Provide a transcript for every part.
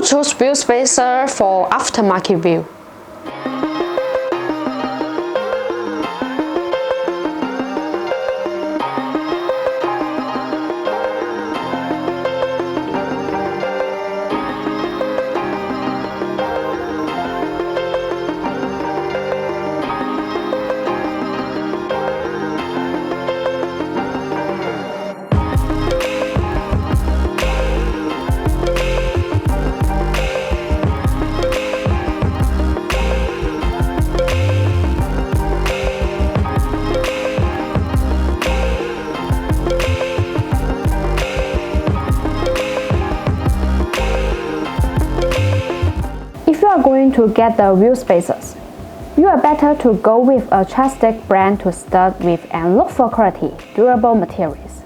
choose wheel spacer for aftermarket wheel. If you are going to get the wheel spacers, you are better to go with a trusted brand to start with and look for quality, durable materials.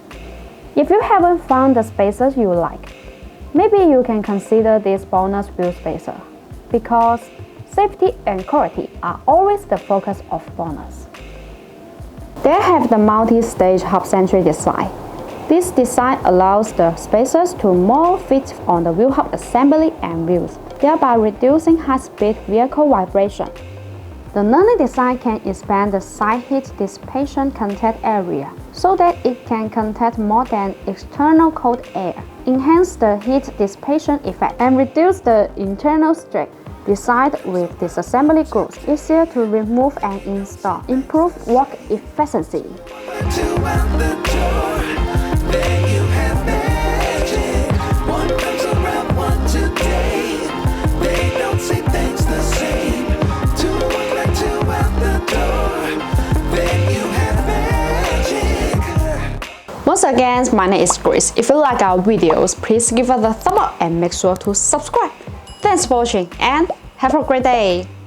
If you haven't found the spacers you like, maybe you can consider this BONOSS wheel spacer, because safety and quality are always the focus of BONOSS. They have the multi-stage hub-centric design. This design allows the spacers to more fit on the wheel hub assembly and wheels, thereby reducing high-speed vehicle vibration. The learning design can expand the side heat dissipation contact area so that it can contact more than external cold air, enhance the heat dissipation effect, and reduce the internal strain. Designed with disassembly grooves, easier to remove and install, improve work efficiency. Once again, my name is Grace. If you like our videos, please give us a thumb up and make sure to subscribe. Thanks for watching and have a great day!